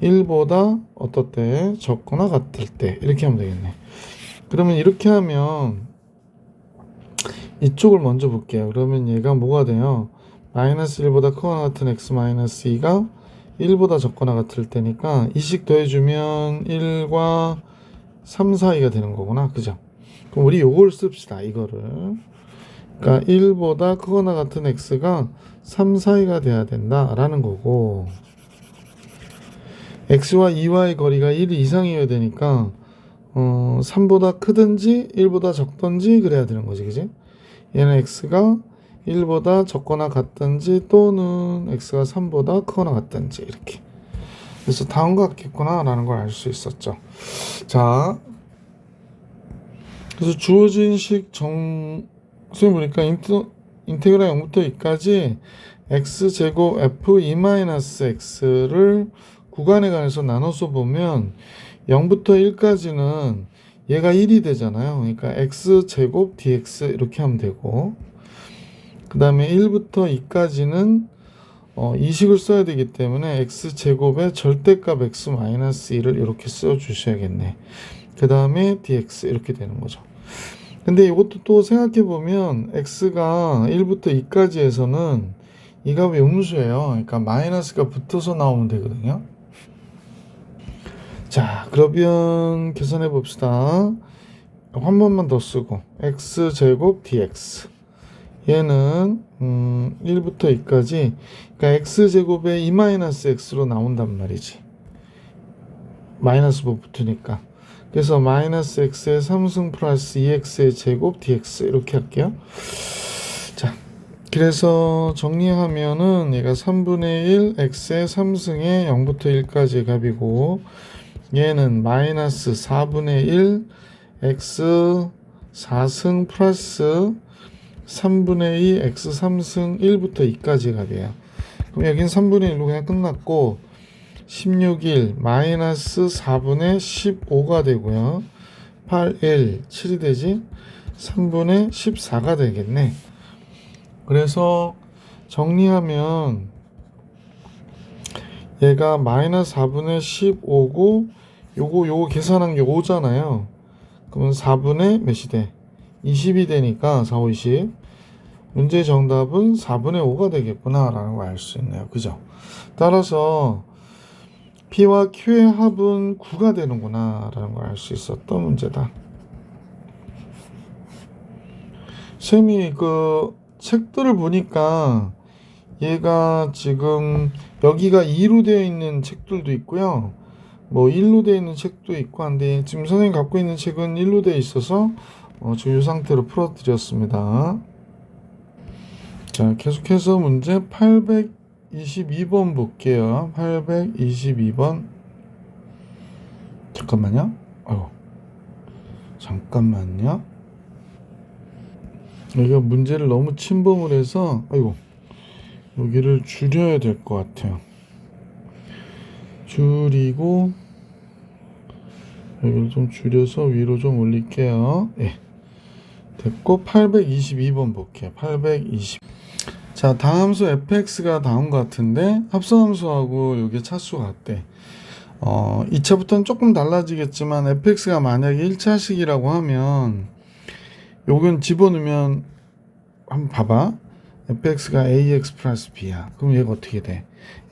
1보다 어떻대? 적거나 같을 때 이렇게 하면 되겠네. 그러면 이렇게 하면 이쪽을 먼저 볼게요. 그러면 얘가 뭐가 돼요? 마이너스 1보다 크거나 같은 x-2가 1보다 적거나 같을 때니까 이식 더해주면 1과 3 사이가 되는 거구나. 그죠? 그럼 우리 요걸 씁시다. 이거를. 그러니까 1보다 크거나 같은 x가 3 사이가 돼야 된다라는 거고 x와 2와의 거리가 1 이상이어야 되니까 3보다 크든지 1보다 적든지 그래야 되는 거지. 그지? 얘는 x가 1보다 적거나 같든지 또는 x가 3보다 크거나 같든지 이렇게. 그래서 다음과 같겠구나 라는 걸 알 수 있었죠. 자, 그래서 주어진 식 선생님 보니까 인테그랄 0부터 2까지 x제곱 f2-x를 구간에 관해서 나눠서 보면 0부터 1까지는 얘가 1이 되잖아요. 그러니까 x제곱 dx 이렇게 하면 되고 그 다음에 1부터 2까지는 이 식을 써야 되기 때문에 x제곱의 절대값 x-1을 이렇게 써주셔야겠네. 그 다음에 dx 이렇게 되는 거죠. 근데 이것도 또 생각해보면 x가 1부터 2까지에서는 이 값이 음수예요. 그러니까 마이너스가 붙어서 나오면 되거든요. 자, 그러면 계산해 봅시다. 한 번만 더 쓰고 x제곱 dx 얘는 1부터 2까지 그러니까 x제곱에 2-x로 나온단 말이지. 마이너스 뭐 붙으니까. 그래서 마이너스 x의 3승 플러스 2x의 제곱 dx 이렇게 할게요. 자, 그래서 정리하면은 얘가 3분의 1 x의 3승에 0부터 1까지 값이고 얘는 마이너스 4분의 1 x 4승 플러스 3분의 2 x 3승 1부터 2까지 값이에요. 그럼 여긴 3분의 1로 그냥 끝났고 16일 마이너스 4분의 15가 되고요. 8, 1, 7이 되지? 3분의 14가 되겠네. 그래서 정리하면 얘가 마이너스 4분의 15고 요거 계산한 게 5잖아요. 그러면 4분의 몇이 돼? 20이 되니까 4, 5, 20. 문제 정답은 4분의 5가 되겠구나 라는 걸 알 수 있네요. 그죠? 따라서 P와 Q의 합은 9가 되는구나 라는 걸 알 수 있었던 문제다. 쌤이 그 책들을 보니까 얘가 지금 여기가 2로 되어 있는 책들도 있고요. 뭐 1로 되어 있는 책도 있고 한데 지금 선생님 갖고 있는 책은 1로 되어 있어서 지금 이 상태로 풀어드렸습니다. 자, 계속해서 문제 822번 볼게요. 822번. 잠깐만요. 잠깐만요. 여기가 문제를 너무 침범을 해서 여기를 줄여야 될 것 같아요. 줄이고 여기를 좀 줄여서 위로 좀 올릴게요. 예. 됐고 822번 볼게요. 820. 자, 다함수 fx가 나온 것 같은데 합성함수하고 여기 차수 같대. 2차부터는 조금 달라지겠지만 fx가 만약에 1차식이라고 하면 요건 집어넣으면 한번 봐봐. fx가 ax 플러스 b야. 그럼 얘가 어떻게 돼?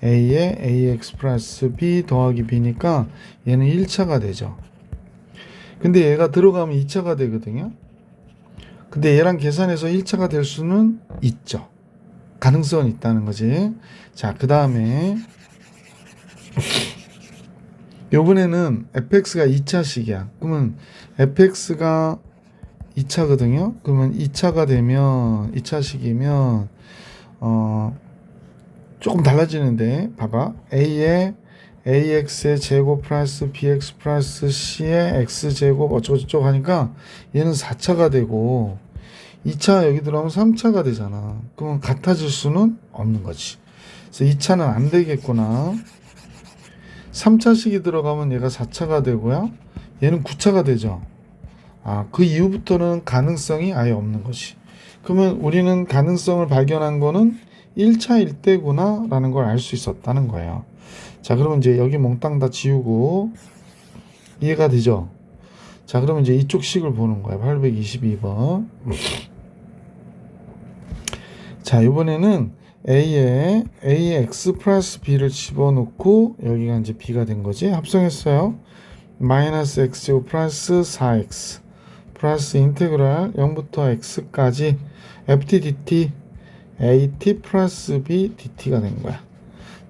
a에 ax 플러스 b 더하기 b니까 얘는 1차가 되죠. 근데 얘가 들어가면 2차가 되거든요. 근데 얘랑 계산해서 1차가 될 수는 있죠. 가능성은 있다는 거지. 자, 그 다음에 요번에는 fx가 2차식이야. 그러면 fx가 2차거든요. 그러면 2차가 되면 2차식이면 조금 달라지는데 봐봐. a에 ax의 제곱 플러스 bx 플러스 c의 x제곱 어쩌고저쩌고 하니까 얘는 4차가 되고 2차 여기 들어가면 3차가 되잖아. 그러면 같아질 수는 없는 거지. 그래서 2차는 안 되겠구나. 3차식이 들어가면 얘가 4차가 되고요. 얘는 9차가 되죠. 그 이후부터는 가능성이 아예 없는 것이. 그러면 우리는 가능성을 발견한 거는 1차일 때구나 라는 걸 알 수 있었다는 거예요. 자, 그러면 이제 여기 몽땅 다 지우고 이해가 되죠? 자, 그러면 이제 이쪽 식을 보는 거예요. 822번. 자, 이번에는 a에 ax 플러스 b를 집어넣고 여기가 이제 b가 된 거지. 합성했어요. 마이너스 x제곱 플러스 4x 플러스 인테그랄 0부터 x까지 ft dt at 플러스 b dt가 된 거야.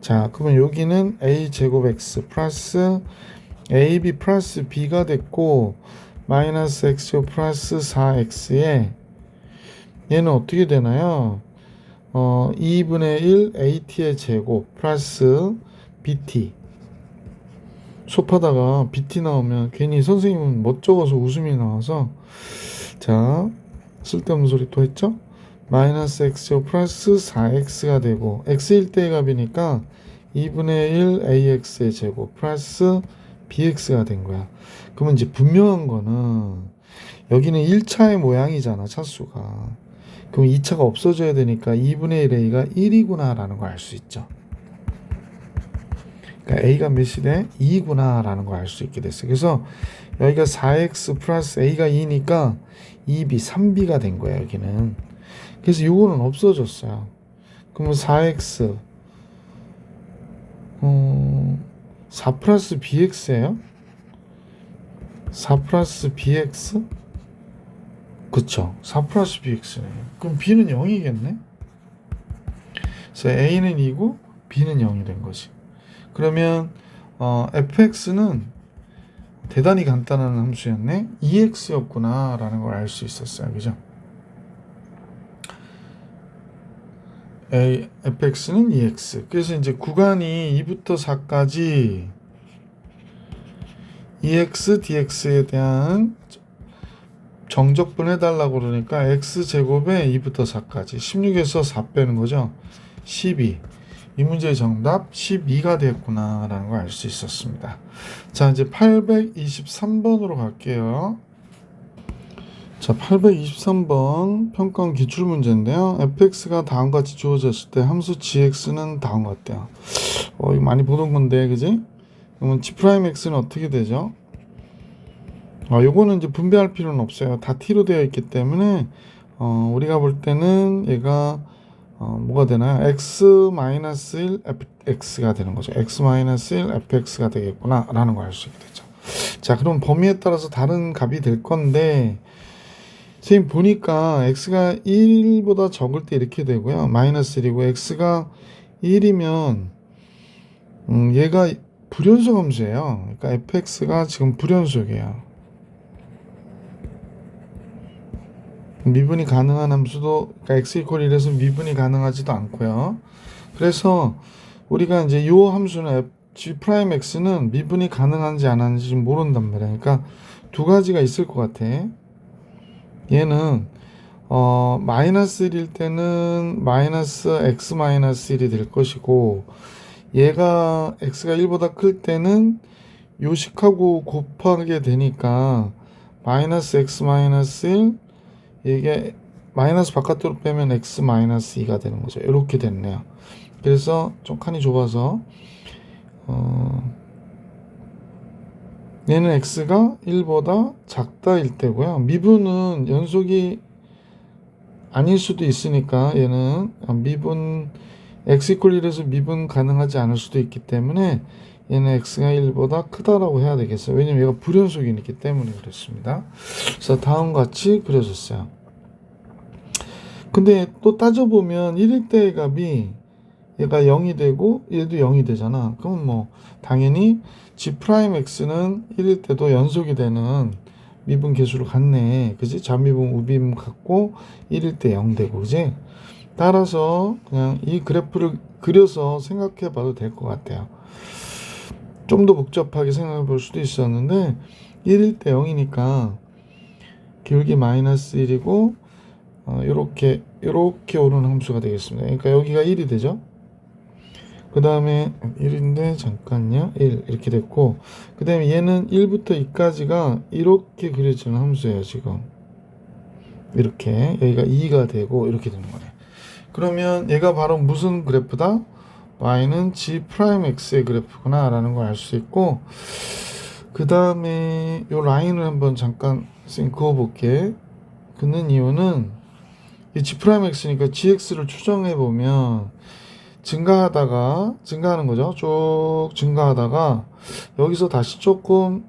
자, 그러면 여기는 a 제곱 x 플러스 ab 플러스 b가 됐고 마이너스 x제곱 플러스 4x에 얘는 어떻게 되나요? 2분의 1 at의 제곱 플러스 bt. 수업하다가 bt 나오면 괜히 선생님은 못 적어서 웃음이 나와서 자, 쓸데없는 소리 또 했죠? 마이너스 x제곱 플러스 4x가 되고 x일 때의 값이니까 2분의 1 ax의 제곱 플러스 bx가 된 거야. 그러면 이제 분명한 거는 여기는 1차의 모양이잖아, 차수가. 그럼 2차가 없어져야 되니까 2분의 1 a가 1이구나 라는 걸 알 수 있죠. 그러니까 a가 몇이 돼? 2구나 라는 걸 알 수 있게 됐어요. 그래서 여기가 4x 플러스 a가 2니까 2b, 3b가 된 거예요, 여기는. 그래서 요거는 없어졌어요. 그러면 4x 4 플러스 bx예요? 4 플러스 bx? 그쵸, 4 플러스 bx네. 그럼 b는 0이겠네? 그래서 a는 2고 b는 0이 된 거지. 그러면 fx는 대단히 간단한 함수였네. 2x였구나 라는 걸 알 수 있었어요. 그죠? fx는 2x. 그래서 이제 구간이 2부터 4까지 2x dx에 대한 정적분 해달라고 그러니까 x제곱에 2부터 4까지 16에서 4 빼는 거죠. 12. 이 문제의 정답 12가 되었구나 라는 걸 알 수 있었습니다. 자, 이제 823번으로 갈게요. 자, 823번 평가원 기출문제인데요. fx가 다음과 같이 주어졌을 때 함수 gx는 다음과 같대요. 이거 많이 보던 건데, 그지? 그러면 g'x는 어떻게 되죠? 요거는 이제 분배할 필요는 없어요. 다 t로 되어 있기 때문에 우리가 볼 때는 얘가 뭐가 되나요? x-1 fx가 되는 거죠. x-1 fx가 되겠구나 라는 걸 알 수 있게 되죠. 자, 그럼 범위에 따라서 다른 값이 될 건데 선생님 보니까 x가 1보다 적을 때 이렇게 되고요. -1이고 x가 1이면 얘가 불연속 함수예요. 그러니까 fx가 지금 불연속이에요. 미분이 가능한 함수도 그러니까 x 이퀄 1에서 미분이 가능하지도 않고요. 그래서 우리가 이제 이 함수는 g'x는 미분이 가능한지 안 하는지 모른단 말이야. 그러니까 두 가지가 있을 것 같아. 얘는 -1일 때는 -x-1이 될 것이고 얘가 x가 1보다 클 때는 요식하고 곱하게 되니까 -x-1 이게 마이너스 바깥으로 빼면 x-2가 되는 거죠. 이렇게 됐네요. 그래서 좀 칸이 좁아서 얘는 x가 1보다 작다일 때고요. 미분은 연속이 아닐 수도 있으니까 얘는 미분 x 이퀄 1에서 미분 가능하지 않을 수도 있기 때문에 얘는 x가 1보다 크다라고 해야 되겠어요. 왜냐면 얘가 불연속이기 때문에 그렇습니다. 그래서 다음과 같이 그려졌어요. 근데 또 따져보면 1일 때의 값이 얘가 0이 되고 얘도 0이 되잖아. 그럼 뭐 당연히 g'x는 1일 때도 연속이 되는 미분 계수로 같네. 그지? 좌미분 우비분 같고 1일 때 0 되고 그지? 따라서 그냥 이 그래프를 그려서 생각해 봐도 될 것 같아요. 좀 더 복잡하게 생각해 볼 수도 있었는데 1일 때 0이니까 기울기 -1이고 이렇게 오르는 함수가 되겠습니다. 그러니까 여기가 1이 되죠. 그 다음에 1인데 잠깐요 1 이렇게 됐고 그 다음에 얘는 1부터 2까지가 이렇게 그려지는 함수예요. 지금 이렇게 여기가 2가 되고 이렇게 되는 거네. 그러면 얘가 바로 무슨 그래프다? y는 g'x의 그래프구나 라는 걸 알 수 있고 그 다음에 요 라인을 한번 잠깐 그어 볼게. 그는 이유는 이 g'x니까 gx를 추정해 보면 증가하는 거죠. 쭉 증가하다가 여기서 다시 조금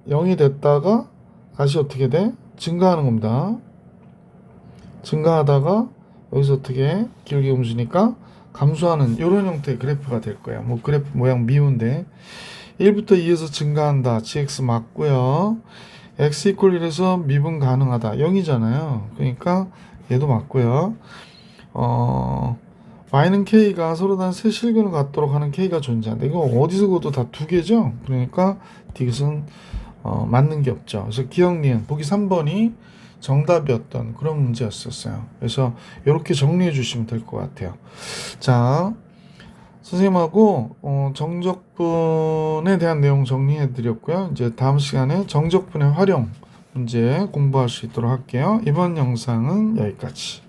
0이 됐다가 다시 어떻게 돼? 증가하는 겁니다. 증가하다가 여기서 어떻게 기울기 음수니까 감소하는 이런 형태의 그래프가 될 거예요. 뭐 그래프 모양 미운데 1부터 2에서 증가한다. gx 맞고요. x 이퀄 1에서 미분 가능하다. 0이잖아요. 그러니까 얘도 맞고요. y는 k가 서로 다른 세 실근을 갖도록 하는 k가 존재한다. 이거 어디서 그것도 다 두 개죠. 그러니까 디귿은 맞는 게 없죠. 그래서 기억 니은 보기 3번이 정답이었던 그런 문제였었어요. 그래서 이렇게 정리해 주시면 될 것 같아요. 자, 선생님하고 정적분에 대한 내용 정리해 드렸고요. 이제 다음 시간에 정적분의 활용 문제 공부할 수 있도록 할게요. 이번 영상은 여기까지.